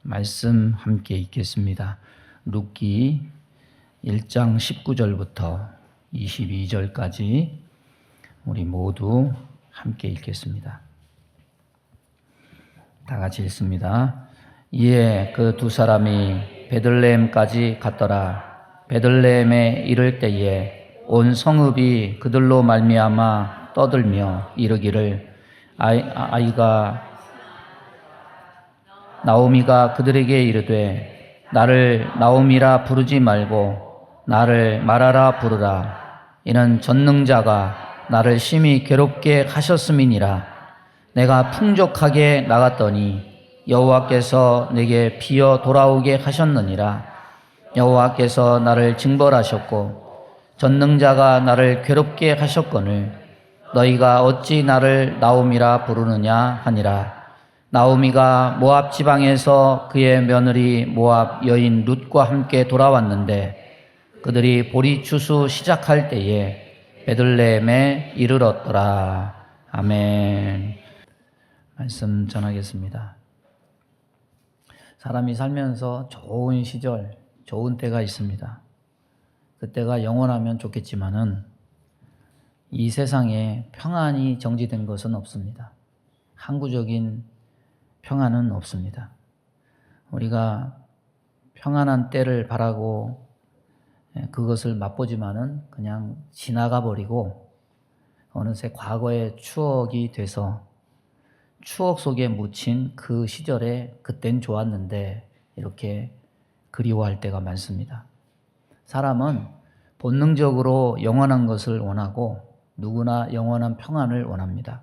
말씀 함께 읽겠습니다. 룻기 1장 19절부터 22절까지 우리 모두 함께 읽겠습니다. 다 같이 읽습니다. 이에 그 두 사람이 베들레헴까지 갔더라. 베들레헴에 이를 때에 온 성읍이 그들로 말미암아 떠들며 이르기를 나오미가 그들에게 이르되 나를 나오미라 부르지 말고 나를 마라라 부르라. 이는 전능자가 나를 심히 괴롭게 하셨음이니라. 내가 풍족하게 나갔더니 여호와께서 내게 비어 돌아오게 하셨느니라. 여호와께서 나를 징벌하셨고 전능자가 나를 괴롭게 하셨거늘 너희가 어찌 나를 나오미라 부르느냐 하니라. 나오미가 모압 지방에서 그의 며느리 모압 여인 룻과 함께 돌아왔는데 그들이 보리 추수 시작할 때에 베들레헴에 이르렀더라. 아멘. 말씀 전하겠습니다. 사람이 살면서 좋은 시절, 좋은 때가 있습니다. 그때가 영원하면 좋겠지만은 이 세상에 평안이 정지된 것은 없습니다. 항구적인 평안은 없습니다. 우리가 평안한 때를 바라고 그것을 맛보지만은 그냥 지나가 버리고 어느새 과거의 추억이 돼서 추억 속에 묻힌 그 시절에 그땐 좋았는데 이렇게 그리워할 때가 많습니다. 사람은 본능적으로 영원한 것을 원하고 누구나 영원한 평안을 원합니다.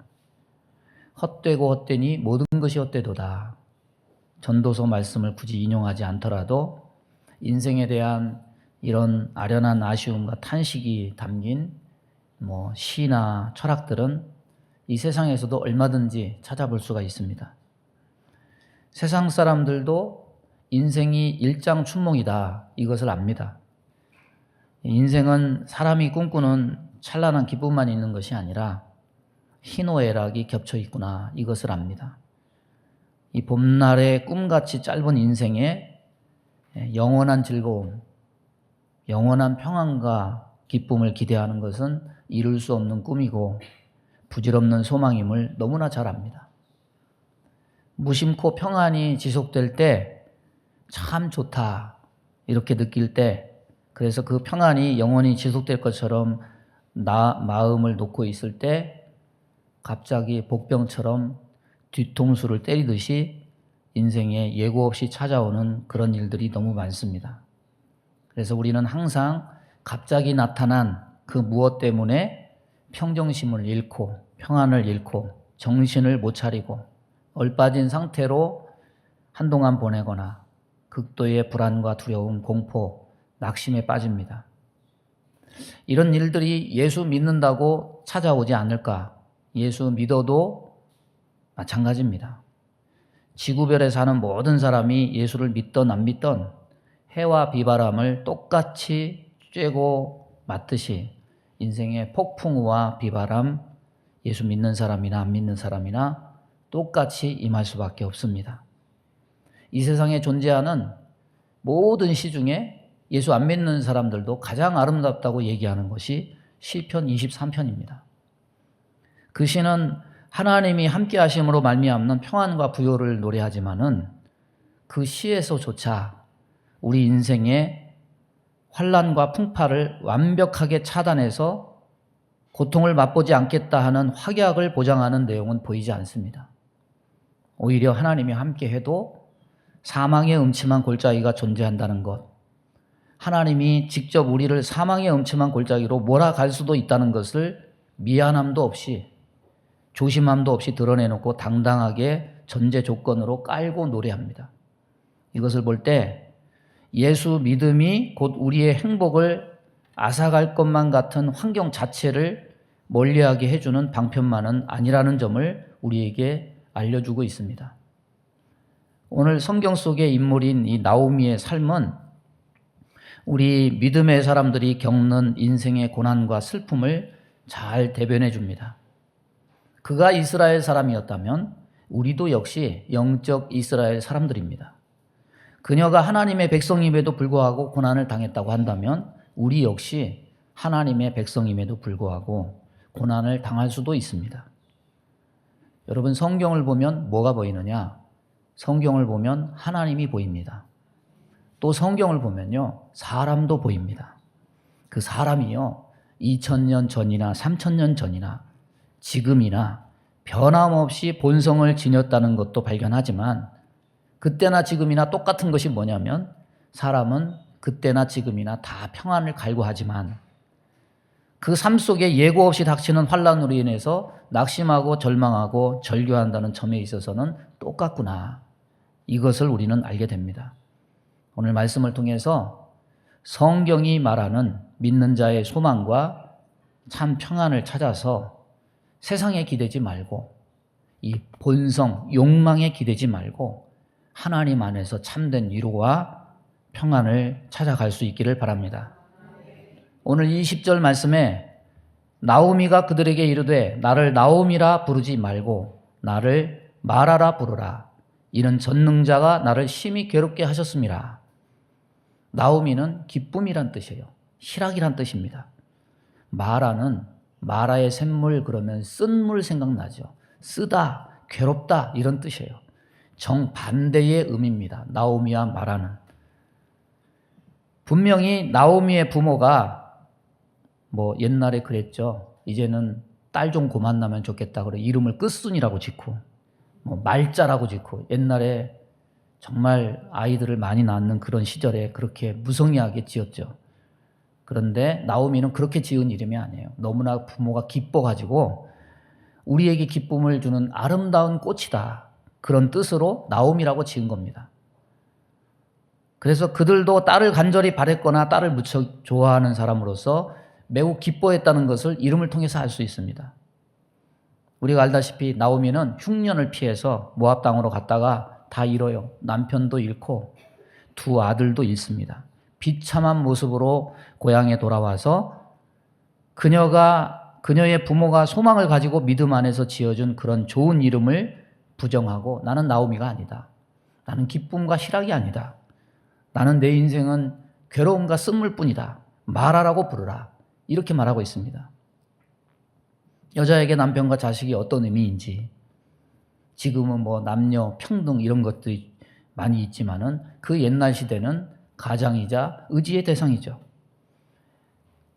헛되고 헛되니 모든 것이 헛되도다. 전도서 말씀을 굳이 인용하지 않더라도 인생에 대한 이런 아련한 아쉬움과 탄식이 담긴 시나 철학들은 이 세상에서도 얼마든지 찾아볼 수가 있습니다. 세상 사람들도 인생이 일장춘몽이다 이것을 압니다. 인생은 사람이 꿈꾸는 찬란한 기쁨만 있는 것이 아니라 희노애락이 겹쳐 있구나 이것을 압니다. 이 봄날의 꿈같이 짧은 인생에 영원한 즐거움, 영원한 평안과 기쁨을 기대하는 것은 이룰 수 없는 꿈이고 부질없는 소망임을 너무나 잘 압니다. 무심코 평안이 지속될 때 참 좋다 이렇게 느낄 때, 그래서 그 평안이 영원히 지속될 것처럼 나 마음을 놓고 있을 때 갑자기 복병처럼 뒤통수를 때리듯이 인생에 예고 없이 찾아오는 그런 일들이 너무 많습니다. 그래서 우리는 항상 갑자기 나타난 그 무엇 때문에 평정심을 잃고 평안을 잃고 정신을 못 차리고 얼빠진 상태로 한동안 보내거나 극도의 불안과 두려움, 공포, 낙심에 빠집니다. 이런 일들이 예수 믿는다고 찾아오지 않을까? 예수 믿어도 마찬가지입니다. 지구별에 사는 모든 사람이 예수를 믿던 안 믿던 해와 비바람을 똑같이 쬐고 맞듯이 인생의 폭풍우와 비바람, 예수 믿는 사람이나 안 믿는 사람이나 똑같이 임할 수밖에 없습니다. 이 세상에 존재하는 모든 시 중에 예수 안 믿는 사람들도 가장 아름답다고 얘기하는 것이 시편 23편입니다. 그 시는 하나님이 함께 하심으로 말미암는 평안과 부요를 노래하지만은 그 시에서조차 우리 인생의 환난과 풍파를 완벽하게 차단해서 고통을 맛보지 않겠다 하는 확약을 보장하는 내용은 보이지 않습니다. 오히려 하나님이 함께 해도 사망의 음침한 골짜기가 존재한다는 것, 하나님이 직접 우리를 사망의 음침한 골짜기로 몰아갈 수도 있다는 것을 미안함도 없이 조심함도 없이 드러내놓고 당당하게 전제 조건으로 깔고 노래합니다. 이것을 볼 때 예수 믿음이 곧 우리의 행복을 앗아갈 것만 같은 환경 자체를 멀리하게 해주는 방편만은 아니라는 점을 우리에게 알려주고 있습니다. 오늘 성경 속의 인물인 이 나오미의 삶은 우리 믿음의 사람들이 겪는 인생의 고난과 슬픔을 잘 대변해 줍니다. 그가 이스라엘 사람이었다면 우리도 역시 영적 이스라엘 사람들입니다. 그녀가 하나님의 백성임에도 불구하고 고난을 당했다고 한다면 우리 역시 하나님의 백성임에도 불구하고 고난을 당할 수도 있습니다. 여러분, 성경을 보면 뭐가 보이느냐? 성경을 보면 하나님이 보입니다. 또 성경을 보면요, 사람도 보입니다. 그 사람이요, 2000년 전이나 3000년 전이나 지금이나 변함없이 본성을 지녔다는 것도 발견하지만 그때나 지금이나 똑같은 것이 뭐냐면 사람은 그때나 지금이나 다 평안을 갈구하지만 그 삶 속에 예고 없이 닥치는 환난으로 인해서 낙심하고 절망하고 절규한다는 점에 있어서는 똑같구나. 이것을 우리는 알게 됩니다. 오늘 말씀을 통해서 성경이 말하는 믿는 자의 소망과 참 평안을 찾아서 세상에 기대지 말고 이 본성, 욕망에 기대지 말고 하나님 안에서 참된 위로와 평안을 찾아갈 수 있기를 바랍니다. 오늘 20절 말씀에 나오미가 그들에게 이르되 나를 나오미라 부르지 말고 나를 마라라 부르라. 이는 전능자가 나를 심히 괴롭게 하셨음이라. 나오미는 기쁨이란 뜻이에요. 희락이란 뜻입니다. 마라는 마라의 샘물 그러면 쓴 물 생각나죠. 쓰다, 괴롭다 이런 뜻이에요. 정반대의 의미입니다. 나오미와 마라는. 분명히 나오미의 부모가 옛날에 그랬죠. 이제는 딸 좀 고만 나면 좋겠다. 그래 이름을 끝순이라고 짓고 말자라고 짓고 옛날에 정말 아이들을 많이 낳는 그런 시절에 그렇게 무성의하게 지었죠. 그런데 나오미는 그렇게 지은 이름이 아니에요. 너무나 부모가 기뻐가지고 우리에게 기쁨을 주는 아름다운 꽃이다. 그런 뜻으로 나오미라고 지은 겁니다. 그래서 그들도 딸을 간절히 바랬거나 딸을 무척 좋아하는 사람으로서 매우 기뻐했다는 것을 이름을 통해서 알 수 있습니다. 우리가 알다시피 나오미는 흉년을 피해서 모압 땅으로 갔다가 다 잃어요. 남편도 잃고 두 아들도 잃습니다. 비참한 모습으로 고향에 돌아와서 그녀의 부모가 소망을 가지고 믿음 안에서 지어준 그런 좋은 이름을 부정하고 나는 나오미가 아니다. 나는 기쁨과 희락이 아니다. 나는 내 인생은 괴로움과 쓴물뿐이다. 마라라고 부르라. 이렇게 말하고 있습니다. 여자에게 남편과 자식이 어떤 의미인지 지금은 남녀 평등 이런 것들이 많이 있지만은 그 옛날 시대는 가장이자 의지의 대상이죠.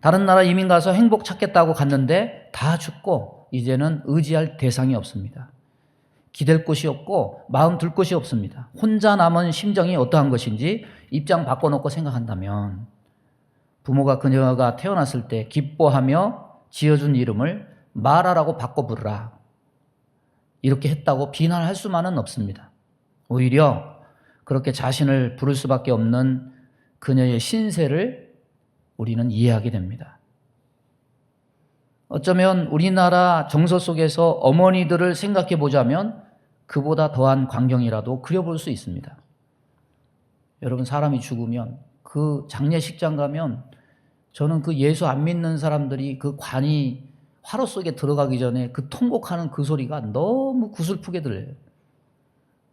다른 나라 이민 가서 행복 찾겠다고 갔는데 다 죽고 이제는 의지할 대상이 없습니다. 기댈 곳이 없고 마음 둘 곳이 없습니다. 혼자 남은 심정이 어떠한 것인지 입장 바꿔놓고 생각한다면 부모가 그녀가 태어났을 때 기뻐하며 지어준 이름을 마라라고 바꿔 부르라. 이렇게 했다고 비난할 수만은 없습니다. 오히려 그렇게 자신을 부를 수밖에 없는 그녀의 신세를 우리는 이해하게 됩니다. 어쩌면 우리나라 정서 속에서 어머니들을 생각해 보자면 그보다 더한 광경이라도 그려볼 수 있습니다. 여러분, 사람이 죽으면 그 장례식장 가면 저는 그 예수 안 믿는 사람들이 그 관이 화로 속에 들어가기 전에 그 통곡하는 그 소리가 너무 구슬프게 들려요.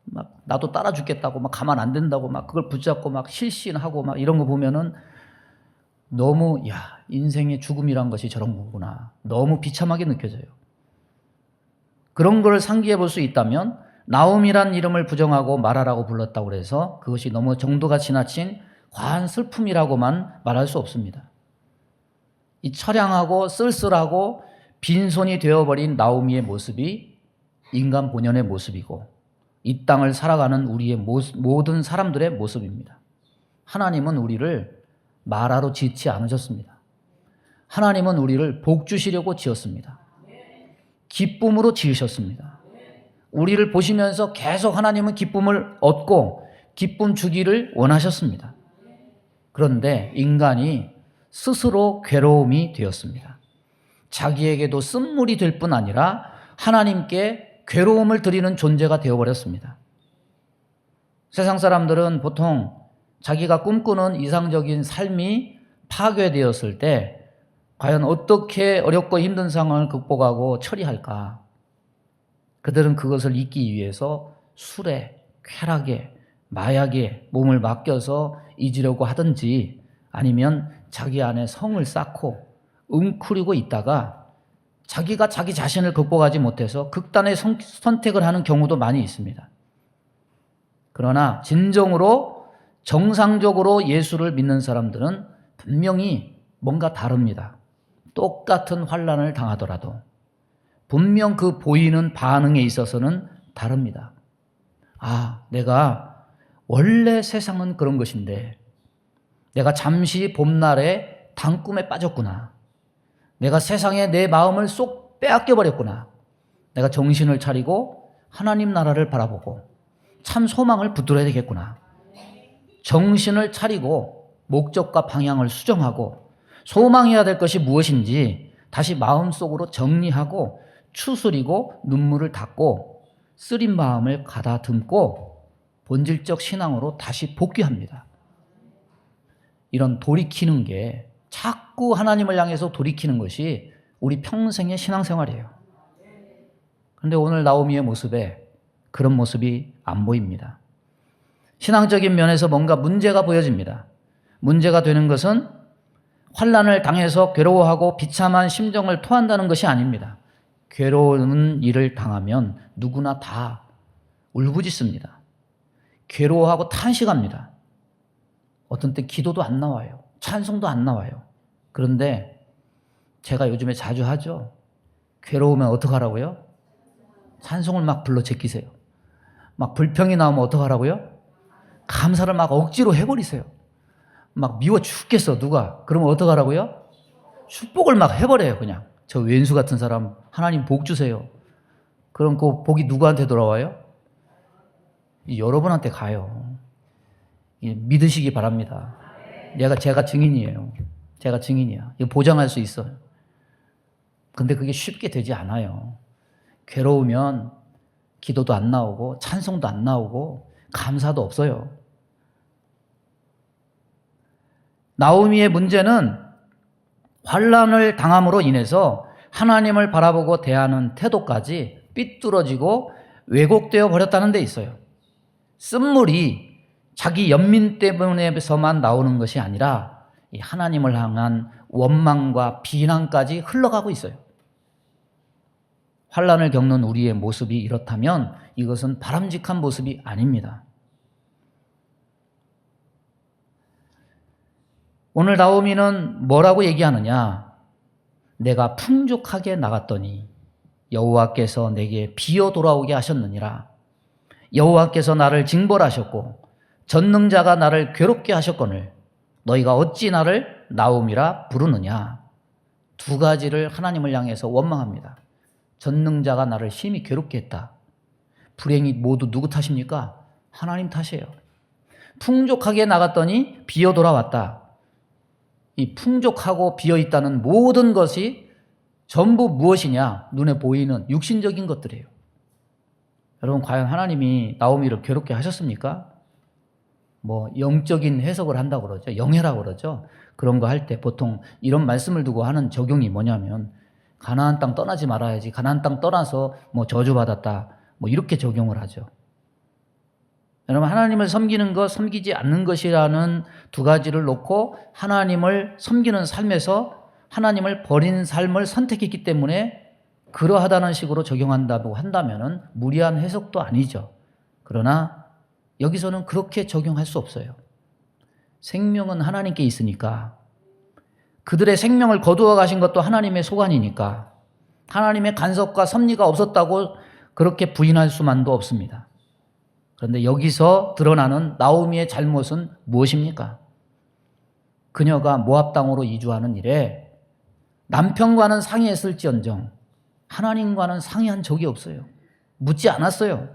막 나도 따라 죽겠다고 막 가만 안 된다고 막 그걸 붙잡고 막 실신하고 막 이런 거 보면은 너무 인생의 죽음이란 것이 저런 거구나. 너무 비참하게 느껴져요. 그런 걸 상기해 볼 수 있다면 나옴이란 이름을 부정하고 마라라고 불렀다고 해서 그것이 너무 정도가 지나친 과한 슬픔이라고만 말할 수 없습니다. 이 처량하고 쓸쓸하고 빈손이 되어버린 나오미의 모습이 인간 본연의 모습이고 이 땅을 살아가는 우리의 모든 사람들의 모습입니다. 하나님은 우리를 마라로 짓지 않으셨습니다. 하나님은 우리를 복 주시려고 지었습니다. 기쁨으로 지으셨습니다. 우리를 보시면서 계속 하나님은 기쁨을 얻고 기쁨 주기를 원하셨습니다. 그런데 인간이 스스로 괴로움이 되었습니다. 자기에게도 쓴물이 될 뿐 아니라 하나님께 괴로움을 드리는 존재가 되어버렸습니다. 세상 사람들은 보통 자기가 꿈꾸는 이상적인 삶이 파괴되었을 때 과연 어떻게 어렵고 힘든 상황을 극복하고 처리할까? 그들은 그것을 잊기 위해서 술에, 쾌락에, 마약에 몸을 맡겨서 잊으려고 하든지 아니면 자기 안에 성을 쌓고 웅크리고 있다가 자기가 자기 자신을 극복하지 못해서 극단의 선택을 하는 경우도 많이 있습니다. 그러나 진정으로 정상적으로 예수를 믿는 사람들은 분명히 뭔가 다릅니다. 똑같은 환난을 당하더라도 분명 그 보이는 반응에 있어서는 다릅니다. 아, 내가 원래 세상은 그런 것인데 내가 잠시 봄날에 단꿈에 빠졌구나. 내가 세상에 내 마음을 쏙 빼앗겨 버렸구나. 내가 정신을 차리고 하나님 나라를 바라보고 참 소망을 붙들어야 되겠구나. 정신을 차리고 목적과 방향을 수정하고 소망해야 될 것이 무엇인지 다시 마음속으로 정리하고 추스리고 눈물을 닦고 쓰린 마음을 가다듬고 본질적 신앙으로 다시 복귀합니다. 이런 돌이키는 게 자꾸 하나님을 향해서 돌이키는 것이 우리 평생의 신앙생활이에요. 그런데 오늘 나오미의 모습에 그런 모습이 안 보입니다. 신앙적인 면에서 뭔가 문제가 보여집니다. 문제가 되는 것은 환난을 당해서 괴로워하고 비참한 심정을 토한다는 것이 아닙니다. 괴로운 일을 당하면 누구나 다 울부짖습니다. 괴로워하고 탄식합니다. 어떤 때 기도도 안 나와요. 찬송도 안 나와요. 그런데 제가 요즘에 자주 하죠. 괴로우면 어떡하라고요? 찬송을 막 불러 제끼세요. 막 불평이 나오면 어떡하라고요? 감사를 막 억지로 해버리세요. 막 미워 죽겠어 누가. 그러면 어떡하라고요? 축복을 막 해버려요. 그냥 저 왼수 같은 사람 하나님 복 주세요. 그럼 그 복이 누구한테 돌아와요? 여러분한테 가요. 믿으시기 바랍니다. 제가 증인이에요. 제가 증인이야. 이거 보장할 수 있어요. 근데 그게 쉽게 되지 않아요. 괴로우면 기도도 안 나오고 찬송도 안 나오고 감사도 없어요. 나오미의 문제는 환난을 당함으로 인해서 하나님을 바라보고 대하는 태도까지 삐뚤어지고 왜곡되어 버렸다는 데 있어요. 쓴물이 자기 연민 때문에서만 나오는 것이 아니라 이 하나님을 향한 원망과 비난까지 흘러가고 있어요. 환난을 겪는 우리의 모습이 이렇다면 이것은 바람직한 모습이 아닙니다. 오늘 나오미는 뭐라고 얘기하느냐? 내가 풍족하게 나갔더니 여호와께서 내게 비어 돌아오게 하셨느니라. 여호와께서 나를 징벌하셨고 전능자가 나를 괴롭게 하셨거늘 너희가 어찌 나를 나오미라 부르느냐. 두 가지를 하나님을 향해서 원망합니다. 전능자가 나를 심히 괴롭게 했다. 불행이 모두 누구 탓입니까? 하나님 탓이에요. 풍족하게 나갔더니 비어 돌아왔다. 이 풍족하고 비어있다는 모든 것이 전부 무엇이냐? 눈에 보이는 육신적인 것들이에요. 여러분 과연 하나님이 나오미를 괴롭게 하셨습니까? 영적인 해석을 한다고 그러죠. 영해라고 그러죠. 그런 거 할 때 보통 이런 말씀을 두고 하는 적용이 뭐냐면 가나안 땅 떠나지 말아야지. 가나안 땅 떠나서 저주받았다. 이렇게 적용을 하죠. 여러분 하나님을 섬기는 것, 섬기지 않는 것이라는 두 가지를 놓고 하나님을 섬기는 삶에서 하나님을 버린 삶을 선택했기 때문에 그러하다는 식으로 적용한다고 한다면 무리한 해석도 아니죠. 그러나 여기서는 그렇게 적용할 수 없어요. 생명은 하나님께 있으니까 그들의 생명을 거두어 가신 것도 하나님의 소관이니까 하나님의 간섭과 섭리가 없었다고 그렇게 부인할 수만도 없습니다. 그런데 여기서 드러나는 나오미의 잘못은 무엇입니까? 그녀가 모압 땅으로 이주하는 일에 남편과는 상의했을지언정 하나님과는 상의한 적이 없어요. 묻지 않았어요.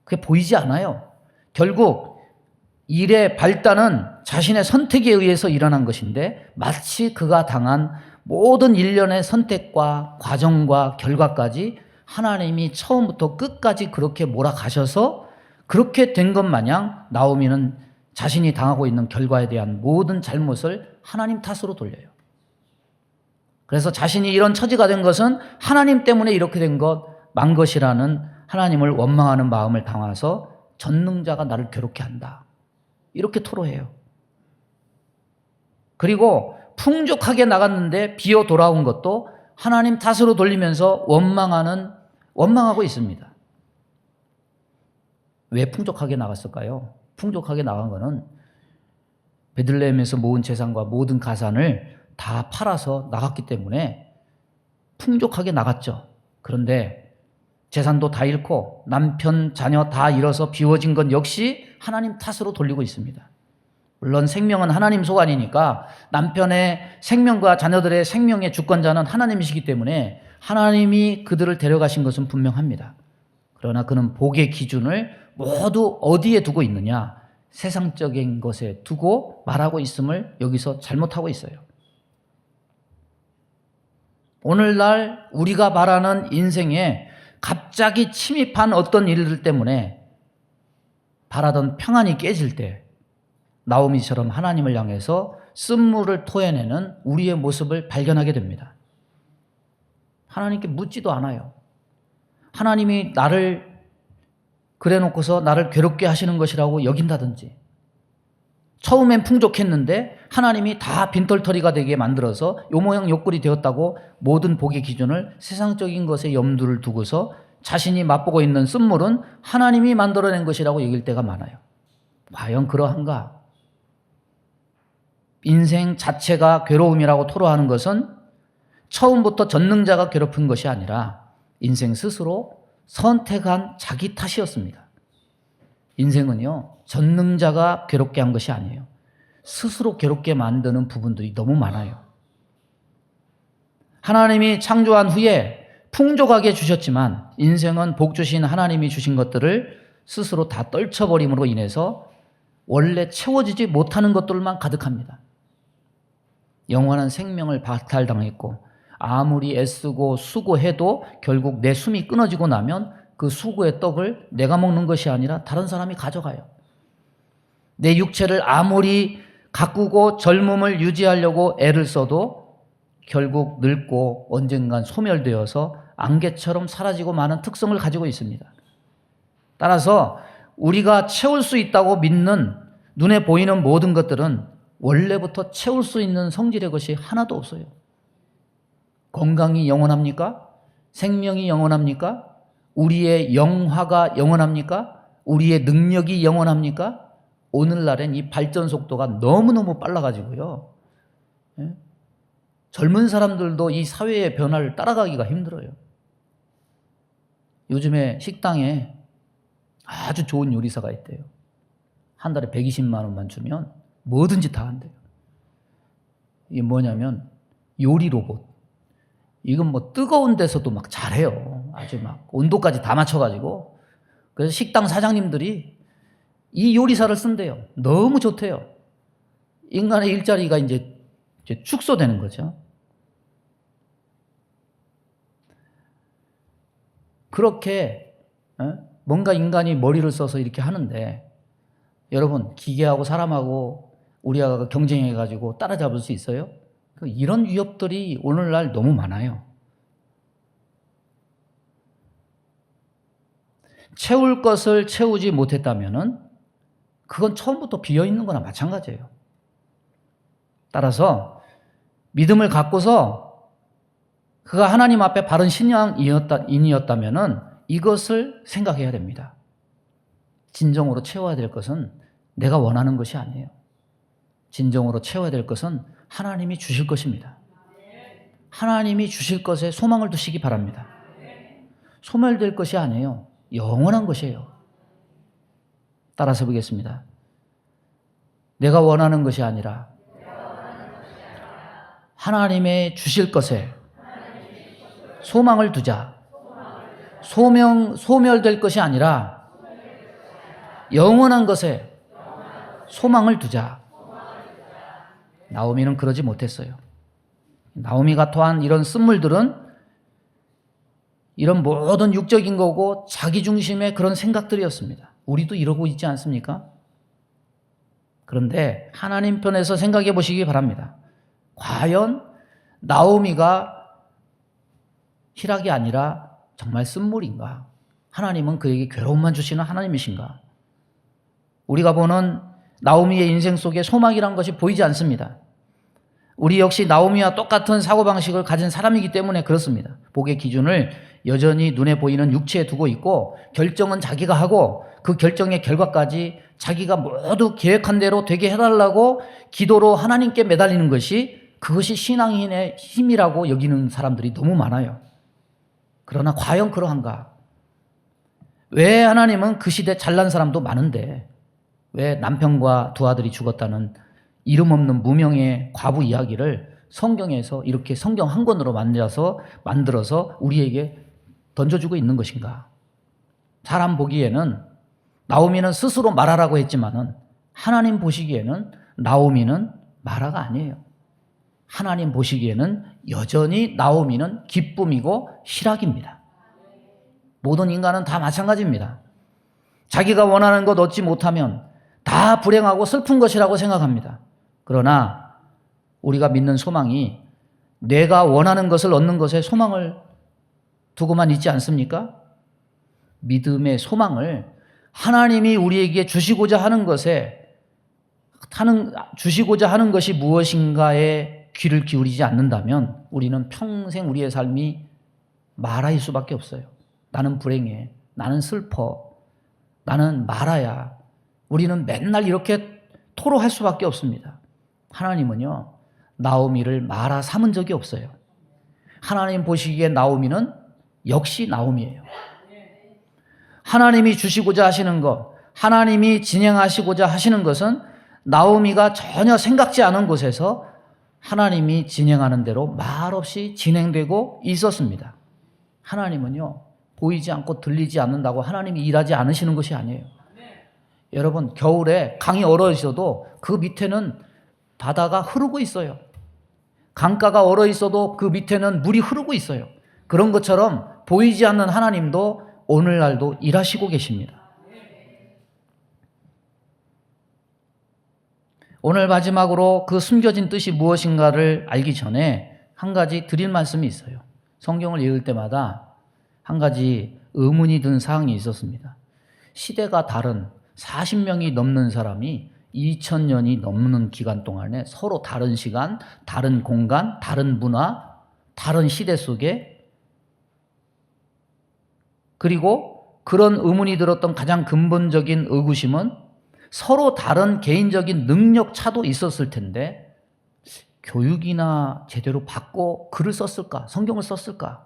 그게 보이지 않아요. 결국 일의 발단은 자신의 선택에 의해서 일어난 것인데 마치 그가 당한 모든 일련의 선택과 과정과 결과까지 하나님이 처음부터 끝까지 그렇게 몰아가셔서 그렇게 된 것 마냥 나오미는 자신이 당하고 있는 결과에 대한 모든 잘못을 하나님 탓으로 돌려요. 그래서 자신이 이런 처지가 된 것은 하나님 때문에 이렇게 된 것, 만 것이라는 하나님을 원망하는 마음을 담아서 전능자가 나를 괴롭게 한다. 이렇게 토로해요. 그리고 풍족하게 나갔는데 비어 돌아온 것도 하나님 탓으로 돌리면서 원망하고 있습니다. 왜 풍족하게 나갔을까요? 풍족하게 나간 거는 베들레헴에서 모은 재산과 모든 가산을 다 팔아서 나갔기 때문에 풍족하게 나갔죠. 그런데 재산도 다 잃고 남편, 자녀 다 잃어서 비워진 건 역시 하나님 탓으로 돌리고 있습니다. 물론 생명은 하나님 소관이니까 남편의 생명과 자녀들의 생명의 주권자는 하나님이시기 때문에 하나님이 그들을 데려가신 것은 분명합니다. 그러나 그는 복의 기준을 모두 어디에 두고 있느냐? 세상적인 것에 두고 말하고 있음을 여기서 잘못하고 있어요. 오늘날 우리가 말하는 인생에 갑자기 침입한 어떤 일들 때문에 바라던 평안이 깨질 때 나오미처럼 하나님을 향해서 쓴물을 토해내는 우리의 모습을 발견하게 됩니다. 하나님께 묻지도 않아요. 하나님이 나를 그래놓고서 나를 괴롭게 하시는 것이라고 여긴다든지, 처음엔 풍족했는데 하나님이 다 빈털터리가 되게 만들어서 요 모양 요 꼴이 되었다고 모든 복의 기준을 세상적인 것에 염두를 두고서 자신이 맛보고 있는 쓴물은 하나님이 만들어낸 것이라고 여길 때가 많아요. 과연 그러한가? 인생 자체가 괴로움이라고 토로하는 것은 처음부터 전능자가 괴롭힌 것이 아니라 인생 스스로 선택한 자기 탓이었습니다. 인생은요, 전능자가 괴롭게 한 것이 아니에요. 스스로 괴롭게 만드는 부분들이 너무 많아요. 하나님이 창조한 후에 풍족하게 주셨지만 인생은 복 주신 하나님이 주신 것들을 스스로 다 떨쳐버림으로 인해서 원래 채워지지 못하는 것들만 가득합니다. 영원한 생명을 박탈당했고 아무리 애쓰고 수고해도 결국 내 숨이 끊어지고 나면 그 수고의 떡을 내가 먹는 것이 아니라 다른 사람이 가져가요. 내 육체를 아무리 가꾸고 젊음을 유지하려고 애를 써도 결국 늙고 언젠간 소멸되어서 안개처럼 사라지고 마는 특성을 가지고 있습니다. 따라서 우리가 채울 수 있다고 믿는 눈에 보이는 모든 것들은 원래부터 채울 수 있는 성질의 것이 하나도 없어요. 건강이 영원합니까? 생명이 영원합니까? 우리의 영화가 영원합니까? 우리의 능력이 영원합니까? 오늘날엔 이 발전 속도가 너무너무 빨라가지고요. 젊은 사람들도 이 사회의 변화를 따라가기가 힘들어요. 요즘에 식당에 아주 좋은 요리사가 있대요. 한 달에 120만 원만 주면 뭐든지 다 한대요. 이게 뭐냐면 요리 로봇. 이건 뭐 뜨거운 데서도 막 잘해요. 아주 막 온도까지 다 맞춰가지고. 그래서 식당 사장님들이 이 요리사를 쓴대요. 너무 좋대요. 인간의 일자리가 이제 축소되는 거죠. 그렇게 뭔가 인간이 머리를 써서 이렇게 하는데 여러분 기계하고 사람하고 우리가 경쟁해가지고 따라잡을 수 있어요? 이런 위협들이 오늘날 너무 많아요. 채울 것을 채우지 못했다면은 그건 처음부터 비어있는 거나 마찬가지예요. 따라서 믿음을 갖고서 그가 하나님 앞에 바른 신앙인이었다면은 이것을 생각해야 됩니다. 진정으로 채워야 될 것은 내가 원하는 것이 아니에요. 진정으로 채워야 될 것은 하나님이 주실 것입니다. 하나님이 주실 것에 소망을 두시기 바랍니다. 소멸될 것이 아니에요. 영원한 것이에요. 따라서 보겠습니다. 내가 원하는 것이 아니라 하나님의 주실 것에 소망을 두자. 소멸될 것이 아니라 영원한 것에 소망을 두자. 나오미는 그러지 못했어요. 나오미가 토한 이런 쓴물들은 이런 모든 육적인 거고 자기 중심의 그런 생각들이었습니다. 우리도 이러고 있지 않습니까? 그런데 하나님 편에서 생각해 보시기 바랍니다. 과연 나오미가 희락이 아니라 정말 쓴물인가? 하나님은 그에게 괴로움만 주시는 하나님이신가? 우리가 보는 나오미의 인생 속에 소망이란 것이 보이지 않습니다. 우리 역시 나오미와 똑같은 사고방식을 가진 사람이기 때문에 그렇습니다. 복의 기준을 여전히 눈에 보이는 육체에 두고 있고 결정은 자기가 하고 그 결정의 결과까지 자기가 모두 계획한 대로 되게 해달라고 기도로 하나님께 매달리는 것이 그것이 신앙인의 힘이라고 여기는 사람들이 너무 많아요. 그러나 과연 그러한가? 왜 하나님은 그 시대 잘난 사람도 많은데 왜 남편과 두 아들이 죽었다는 이름 없는 무명의 과부 이야기를 성경에서 이렇게 성경 한 권으로 만들어서 우리에게 던져주고 있는 것인가? 사람 보기에는 나오미는 스스로 말하라고 했지만은 하나님 보시기에는 나오미는 마라가 아니에요. 하나님 보시기에는 여전히 나오미는 기쁨이고 희락입니다. 모든 인간은 다 마찬가지입니다. 자기가 원하는 것 얻지 못하면 다 불행하고 슬픈 것이라고 생각합니다. 그러나 우리가 믿는 소망이 내가 원하는 것을 얻는 것에 소망을 두고만 있지 않습니까? 믿음의 소망을 하나님이 우리에게 주시고자 하는 것이 무엇인가에 귀를 기울이지 않는다면 우리는 평생 우리의 삶이 마라일 수밖에 없어요. 나는 불행해. 나는 슬퍼. 나는 마라야. 우리는 맨날 이렇게 토로할 수밖에 없습니다. 하나님은요, 나오미를 마라 삼은 적이 없어요. 하나님 보시기에 나오미는 역시 나오미예요. 하나님이 주시고자 하시는 것, 하나님이 진행하시고자 하시는 것은 나오미가 전혀 생각지 않은 곳에서 하나님이 진행하는 대로 말없이 진행되고 있었습니다. 하나님은요, 보이지 않고 들리지 않는다고 하나님이 일하지 않으시는 것이 아니에요. 여러분, 겨울에 강이 얼어 있어도 그 밑에는 바다가 흐르고 있어요. 강가가 얼어 있어도 그 밑에는 물이 흐르고 있어요. 그런 것처럼 보이지 않는 하나님도 오늘날도 일하시고 계십니다. 오늘 마지막으로 그 숨겨진 뜻이 무엇인가를 알기 전에 한 가지 드릴 말씀이 있어요. 성경을 읽을 때마다 한 가지 의문이 든 사항이 있었습니다. 시대가 다른 40명이 넘는 사람이 2000년이 넘는 기간 동안에 서로 다른 시간, 다른 공간, 다른 문화, 다른 시대 속에 그리고 그런 의문이 들었던 가장 근본적인 의구심은 서로 다른 개인적인 능력 차도 있었을 텐데 교육이나 제대로 받고 글을 썼을까? 성경을 썼을까?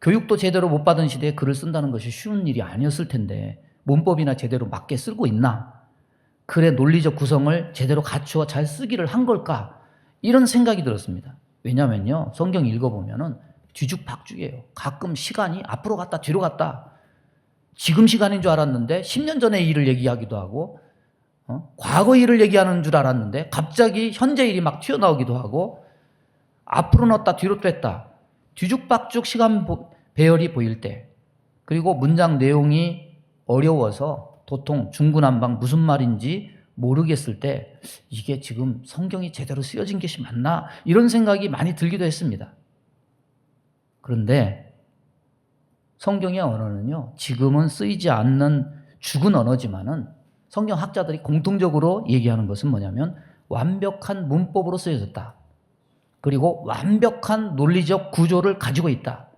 교육도 제대로 못 받은 시대에 글을 쓴다는 것이 쉬운 일이 아니었을 텐데 문법이나 제대로 맞게 쓰고 있나? 글의 논리적 구성을 제대로 갖추어 잘 쓰기를 한 걸까? 이런 생각이 들었습니다. 왜냐면요, 성경 읽어보면은 뒤죽박죽이에요. 가끔 시간이 앞으로 갔다 뒤로 갔다. 지금 시간인 줄 알았는데 10년 전의 일을 얘기하기도 하고 과거 일을 얘기하는 줄 알았는데 갑자기 현재 일이 막 튀어나오기도 하고 앞으로 넣었다 뒤로 뺐다. 뒤죽박죽 시간 배열이 보일 때 그리고 문장 내용이 어려워서 도통 중구난방 무슨 말인지 모르겠을 때 이게 지금 성경이 제대로 쓰여진 것이 맞나? 이런 생각이 많이 들기도 했습니다. 그런데 성경의 언어는요, 지금은 쓰이지 않는 죽은 언어지만은 성경 학자들이 공통적으로 얘기하는 것은 뭐냐면 완벽한 문법으로 쓰여졌다. 그리고 완벽한 논리적 구조를 가지고 있다.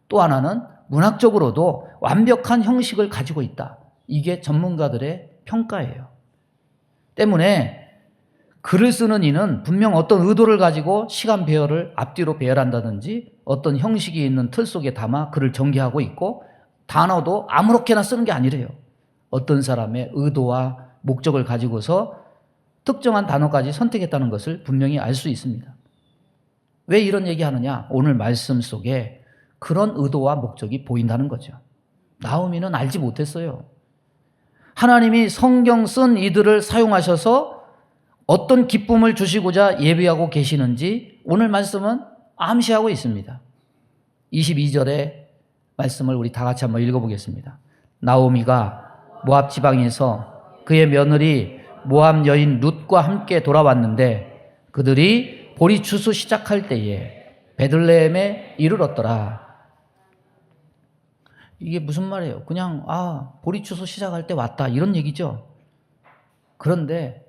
또 하나는 문학적으로도 완벽한 형식을 가지고 있다. 이게 전문가들의 평가예요. 때문에 글을 쓰는 이는 분명 어떤 의도를 가지고 시간 배열을 앞뒤로 배열한다든지 어떤 형식이 있는 틀 속에 담아 글을 전개하고 있고 단어도 아무렇게나 쓰는 게 아니래요. 어떤 사람의 의도와 목적을 가지고서 특정한 단어까지 선택했다는 것을 분명히 알 수 있습니다. 왜 이런 얘기하느냐? 오늘 말씀 속에 그런 의도와 목적이 보인다는 거죠. 나오미는 알지 못했어요. 하나님이 성경 쓴 이들을 사용하셔서 어떤 기쁨을 주시고자 예비하고 계시는지 오늘 말씀은 암시하고 있습니다. 22절의 말씀을 우리 다 같이 한번 읽어보겠습니다. 나오미가 모압 지방에서 그의 며느리 모압 여인 룻과 함께 돌아왔는데 그들이 보리 추수 시작할 때에 베들레헴에 이르렀더라. 이게 무슨 말이에요? 그냥 보리추수 시작할 때 왔다 이런 얘기죠. 그런데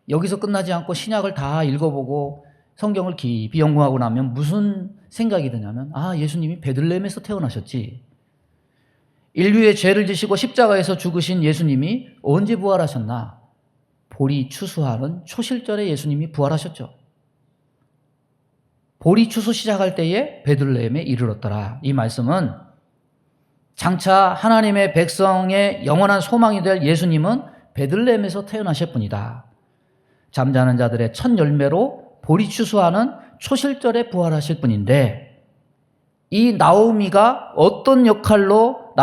여기서 끝나지 않고 신약을 다 읽어보고 성경을 깊이 연구하고 나면 무슨 생각이 드냐면 예수님이 베들레헴에서 태어나셨지. 인류의 죄를 지시고 십자가에서 죽으신 예수님이 언제 부활하셨나? 보리 추수하는 초실절에 예수님이 부활하셨죠. 보리 추수 시작할 때에 베들레헴에 이르렀더라. 이 말씀은 장차 하나님의 백성의 영원한 소망이 될 예수님은 베들레헴에서 태어나실 분이다. 잠자는 자들의 첫 열매로 보리 추수하는 초실절에 부활하실 분인데, 이 나오미의 어떤 역할로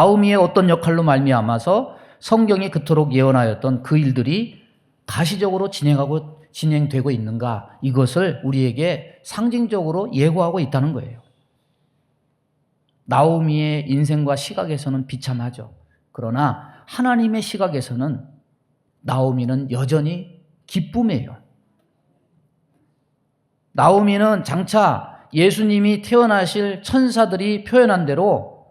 말미암아서 성경이 그토록 예언하였던 그 일들이 가시적으로 진행되고 있는가, 이것을 우리에게 상징적으로 예고하고 있다는 거예요. 나오미의 인생과 시각에서는 비참하죠. 그러나 하나님의 시각에서는 나오미는 여전히 기쁨이에요. 나오미는 장차 예수님이 태어나실 천사들이 표현한 대로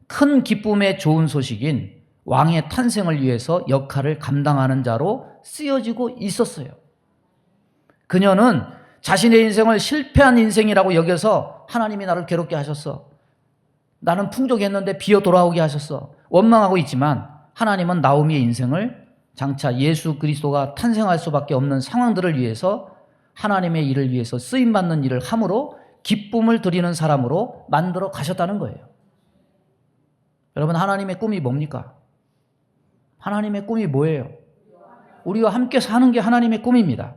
큰 기쁨의 좋은 소식인 왕의 탄생을 위해서 역할을 감당하는 자로 쓰여지고 있었어요. 그녀는 자신의 인생을 실패한 인생이라고 여겨서 하나님이 나를 괴롭게 하셨어. 나는 풍족했는데 비어 돌아오게 하셨어. 원망하고 있지만 하나님은 나오미의 인생을 장차 예수 그리스도가 탄생할 수밖에 없는 상황들을 위해서, 하나님의 일을 위해서 쓰임받는 일을 함으로 기쁨을 드리는 사람으로 만들어 가셨다는 거예요. 여러분, 하나님의 꿈이 뭡니까? 하나님의 꿈이 뭐예요? 우리와 함께 사는 게 하나님의 꿈입니다.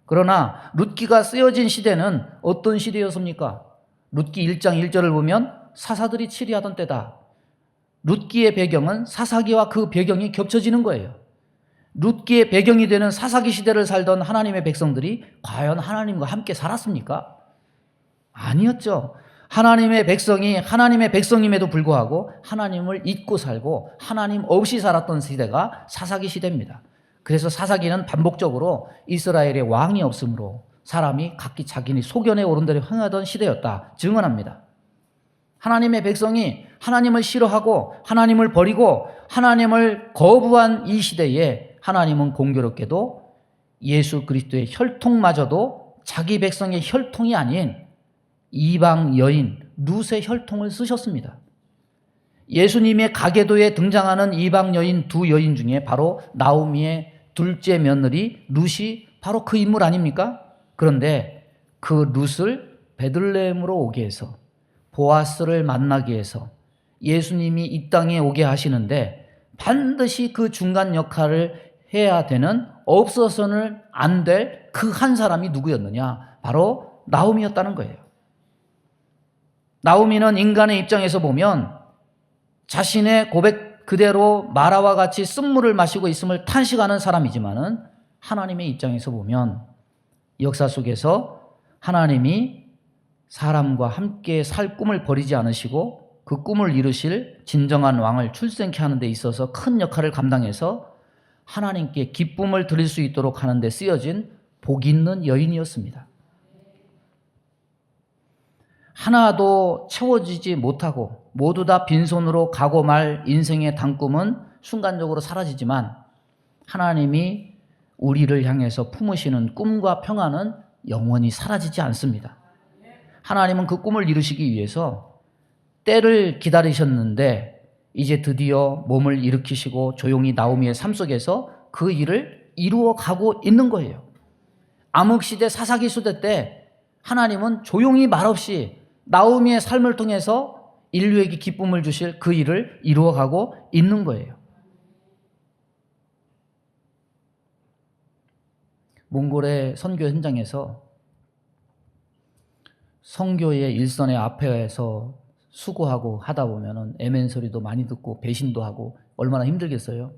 그러나 룻기가 쓰여진 시대는 어떤 시대였습니까? 룻기 1장 1절을 보면 사사들이 치리하던 때다. 룻기의 배경은 사사기와 그 배경이 겹쳐지는 거예요. 룻기의 배경이 되는 사사기 시대를 살던 하나님의 백성들이 과연 하나님과 함께 살았습니까? 아니었죠. 하나님의 백성이 하나님의 백성임에도 불구하고 하나님을 잊고 살고 하나님 없이 살았던 시대가 사사기 시대입니다. 그래서 사사기는 반복적으로 이스라엘의 왕이 없으므로 사람이 각기 자기네 소견에 오른 대로 행하던 시대였다 증언합니다. 하나님의 백성이 하나님을 싫어하고 하나님을 버리고 하나님을 거부한 이 시대에 하나님은 공교롭게도 예수 그리스도의 혈통마저도 자기 백성의 혈통이 아닌 이방 여인 룻의 혈통을 쓰셨습니다. 예수님의 가계도에 등장하는 이방 여인 두 여인 중에 바로 나오미의 둘째 며느리 룻이 바로 그 인물 아닙니까? 그런데 그 룻을 베들레헴으로 오게 해서 보아스를 만나게 해서 예수님이 이 땅에 오게 하시는데 반드시 그 중간 역할을 해야 되는, 없어서는 안 될 그 한 사람이 누구였느냐? 바로 나오미였다는 거예요. 나오미는 인간의 입장에서 보면 자신의 고백 그대로 마라와 같이 쓴물을 마시고 있음을 탄식하는 사람이지만은 하나님의 입장에서 보면 역사 속에서 하나님이 사람과 함께 살 꿈을 버리지 않으시고 그 꿈을 이루실 진정한 왕을 출생케 하는 데 있어서 큰 역할을 감당해서 하나님께 기쁨을 드릴 수 있도록 하는 데 쓰여진 복 있는 여인이었습니다. 하나도 채워지지 못하고 모두 다 빈손으로 가고 말 인생의 단꿈은 순간적으로 사라지지만 하나님이 우리를 향해서 품으시는 꿈과 평안은 영원히 사라지지 않습니다. 하나님은 그 꿈을 이루시기 위해서 때를 기다리셨는데 이제 드디어 몸을 일으키시고 조용히 나오미의 삶 속에서 그 일을 이루어 가고 있는 거예요. 암흑시대 사사기 시대 때 하나님은 조용히 말없이 나오미의 삶을 통해서 인류에게 기쁨을 주실 그 일을 이루어가고 있는 거예요. 몽골의 선교 현장에서 선교의 일선의 앞에서 수고하고 하다 보면은 애멘 소리도 많이 듣고 배신도 하고 얼마나 힘들겠어요?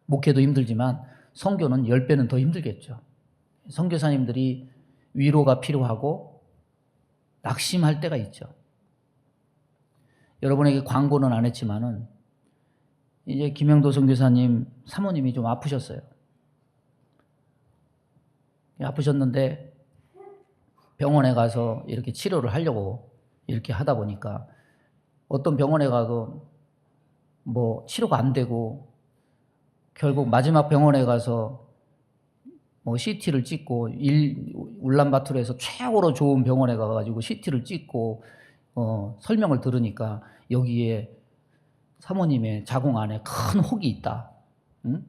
목회도 힘들지만 선교는 10배는 더 힘들겠죠. 선교사님들이 위로가 필요하고 낙심할 때가 있죠. 여러분에게 광고는 안 했지만은 이제 김영도 선교사님 사모님이 좀 아프셨어요. 아프셨는데 병원에 가서 이렇게 치료를 하려고 이렇게 하다 보니까 어떤 병원에 가도 뭐 치료가 안 되고 결국 마지막 병원에 가서 뭐 CT를 찍고 울란바토르에서 최고로 좋은 병원에 가가지고 CT를 찍고 설명을 들으니까 여기에 사모님의 자궁 안에 큰 혹이 있다. 응?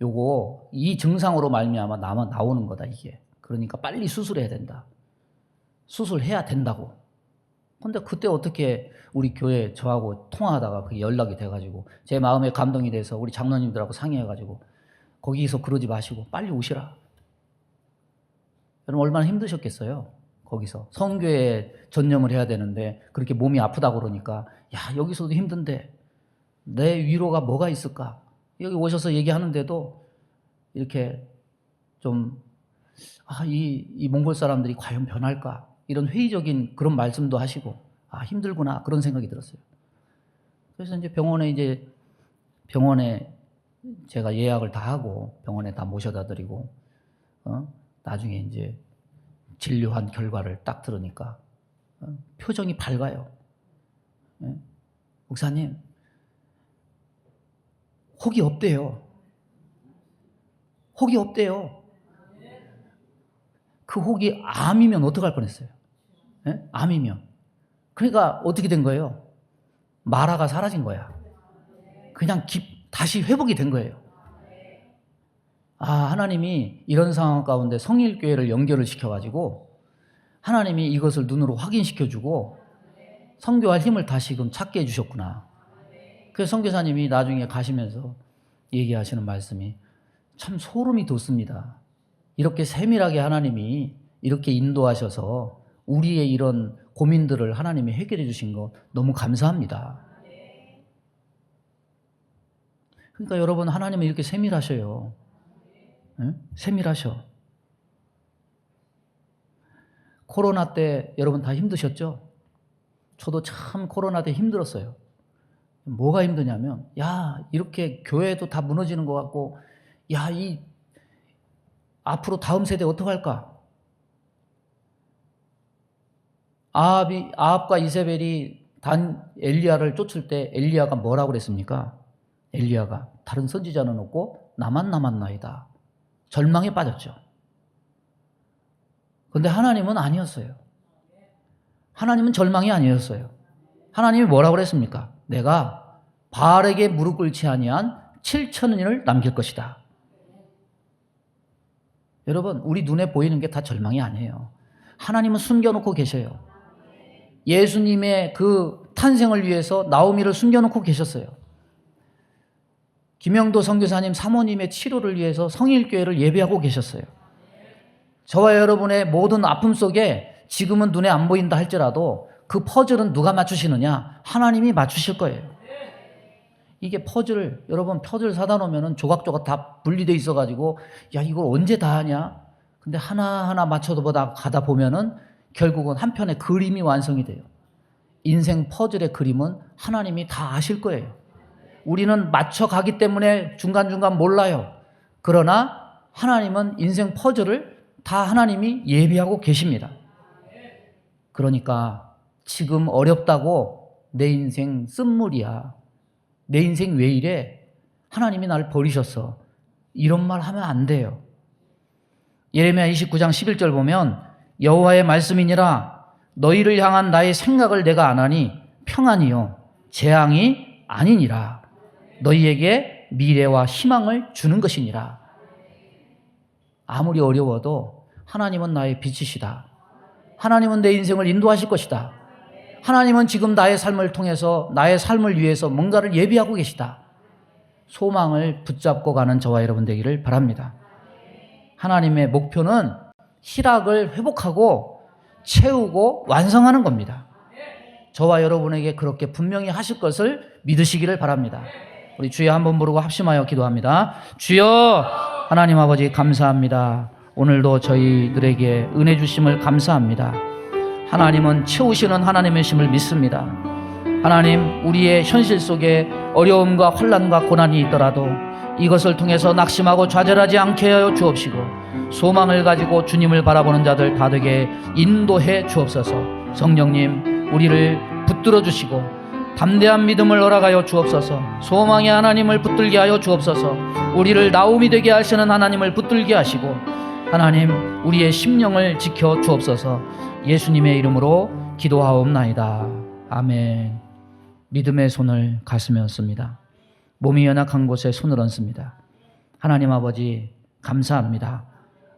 요거 이 증상으로 말미암아 나오는 거다 이게. 그러니까 빨리 수술해야 된다. 수술해야 된다고. 근데 그때 어떻게 우리 교회 저하고 통화하다가 그게 연락이 돼가지고 제 마음에 감동이 돼서 우리 장로님들하고 상의해가지고 거기서 그러지 마시고 빨리 오시라. 여러분 얼마나 힘드셨겠어요. 거기서 선교에 전념을 해야 되는데 그렇게 몸이 아프다 그러니까 야 여기서도 힘든데 내 위로가 뭐가 있을까. 여기 오셔서 얘기하는데도 이렇게 좀 이 몽골 사람들이 과연 변할까 이런 회의적인 그런 말씀도 하시고 힘들구나 그런 생각이 들었어요. 그래서 이제 병원에 제가 예약을 다 하고 병원에 다 모셔다 드리고 나중에 이제 진료한 결과를 딱 들으니까 표정이 밝아요. 목사님 혹이 없대요. 혹이 없대요. 그 혹이 암이면 어떡할 뻔했어요. 암이면. 그러니까 어떻게 된 거예요? 마라가 사라진 거야. 그냥 다시 회복이 된 거예요. 하나님이 이런 상황 가운데 성일교회를 연결을 시켜가지고 하나님이 이것을 눈으로 확인시켜주고 선교할 힘을 다시금 찾게 해주셨구나. 그래서 선교사님이 나중에 가시면서 얘기하시는 말씀이 참 소름이 돋습니다. 이렇게 세밀하게 하나님이 이렇게 인도하셔서 우리의 이런 고민들을 하나님이 해결해 주신 거 너무 감사합니다. 그러니까 여러분 하나님은 이렇게 세밀하셔요. 세밀하셔. 코로나 때 여러분 다 힘드셨죠? 저도 참 코로나 때 힘들었어요. 뭐가 힘드냐면 이렇게 교회도 다 무너지는 것 같고 앞으로 다음 세대 어떡할까? 아합과 이세벨이 엘리야를 쫓을 때 엘리야가 뭐라고 그랬습니까? 엘리야가 다른 선지자는 없고 나만 남았나이다. 절망에 빠졌죠. 그런데 하나님은 아니었어요. 하나님은 절망이 아니었어요. 하나님이 뭐라고 그랬습니까? 내가 바알에게 무릎 꿇지 아니한 7,000인을 남길 것이다. 여러분 우리 눈에 보이는 게 다 절망이 아니에요. 하나님은 숨겨놓고 계셔요. 예수님의 그 탄생을 위해서 나오미를 숨겨놓고 계셨어요. 김영도 선교사님 사모님의 치료를 위해서 성일교회를 예배하고 계셨어요. 저와 여러분의 모든 아픔 속에 지금은 눈에 안 보인다 할지라도 그 퍼즐은 누가 맞추시느냐? 하나님이 맞추실 거예요. 이게 여러분 퍼즐 사다 놓으면 조각조각 다 분리되어 있어가지고 이걸 언제 다 하냐? 근데 하나하나 맞춰보다 가다 보면은 결국은 한 편의 그림이 완성이 돼요. 인생 퍼즐의 그림은 하나님이 다 아실 거예요. 우리는 맞춰가기 때문에 중간중간 몰라요. 그러나 하나님은 인생 퍼즐을 다 하나님이 예비하고 계십니다. 그러니까 지금 어렵다고 내 인생 쓴물이야. 내 인생 왜 이래? 하나님이 나를 버리셨어. 이런 말 하면 안 돼요. 예레미야 29장 11절 보면 여호와의 말씀이니라 너희를 향한 나의 생각을 내가 아나니 평안이요 재앙이 아니니라 너희에게 미래와 희망을 주는 것이니라. 아무리 어려워도 하나님은 나의 빛이시다. 하나님은 내 인생을 인도하실 것이다. 하나님은 지금 나의 삶을 통해서 나의 삶을 위해서 뭔가를 예비하고 계시다. 소망을 붙잡고 가는 저와 여러분 되기를 바랍니다. 하나님의 목표는 희락을 회복하고 채우고 완성하는 겁니다. 저와 여러분에게 그렇게 분명히 하실 것을 믿으시기를 바랍니다. 우리 주여 한번 부르고 합심하여 기도합니다. 주여 하나님 아버지 감사합니다. 오늘도 저희들에게 은혜 주심을 감사합니다. 하나님은 채우시는 하나님이심을 믿습니다. 하나님 우리의 현실 속에 어려움과 환난과 고난이 있더라도 이것을 통해서 낙심하고 좌절하지 않게 하여 주옵시고 소망을 가지고 주님을 바라보는 자들 다 되게 인도해 주옵소서. 성령님 우리를 붙들어 주시고 담대한 믿음을 허락하여 주옵소서. 소망의 하나님을 붙들게 하여 주옵소서. 우리를 나옴이 되게 하시는 하나님을 붙들게 하시고 하나님 우리의 심령을 지켜 주옵소서. 예수님의 이름으로 기도하옵나이다. 아멘. 믿음의 손을 가슴에 얹습니다. 몸이 연약한 곳에 손을 얹습니다. 하나님 아버지 감사합니다.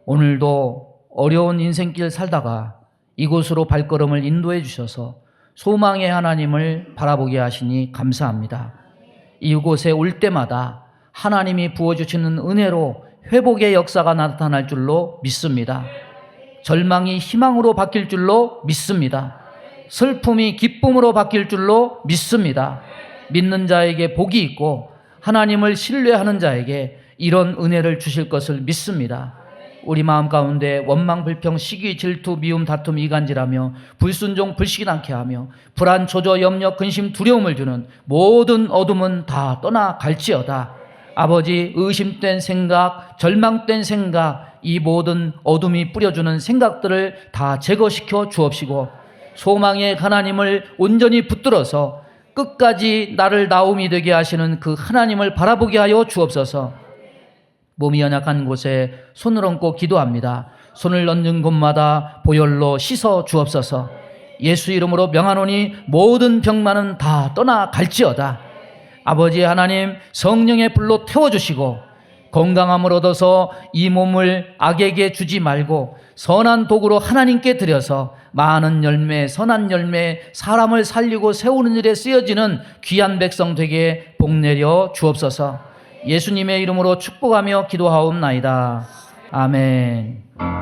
오늘도 어려운 인생길 살다가 이곳으로 발걸음을 인도해 주셔서 소망의 하나님을 바라보게 하시니 감사합니다. 이곳에 올 때마다 하나님이 부어주시는 은혜로 회복의 역사가 나타날 줄로 믿습니다. 절망이 희망으로 바뀔 줄로 믿습니다. 슬픔이 기쁨으로 바뀔 줄로 믿습니다. 믿는 자에게 복이 있고 하나님을 신뢰하는 자에게 이런 은혜를 주실 것을 믿습니다. 우리 마음 가운데 원망, 불평, 시기, 질투, 미움, 다툼, 이간질하며 불순종, 불신앙케 하며 불안, 조조, 염려, 근심, 두려움을 주는 모든 어둠은 다 떠나갈지어다. 아버지, 의심된 생각, 절망된 생각, 이 모든 어둠이 뿌려주는 생각들을 다 제거시켜 주옵시고 소망의 하나님을 온전히 붙들어서 끝까지 나를 나옴이 되게 하시는 그 하나님을 바라보게 하여 주옵소서. 몸이 연약한 곳에 손을 얹고 기도합니다. 손을 얹는 곳마다 보혈로 씻어 주옵소서. 예수 이름으로 명하노니 모든 병만은 다 떠나갈지어다. 아버지 하나님 성령의 불로 태워주시고 건강함을 얻어서 이 몸을 악에게 주지 말고 선한 도구로 하나님께 드려서 많은 열매, 선한 열매, 사람을 살리고 세우는 일에 쓰여지는 귀한 백성 되게 복내려 주옵소서. 예수님의 이름으로 축복하며 기도하옵나이다. 아멘.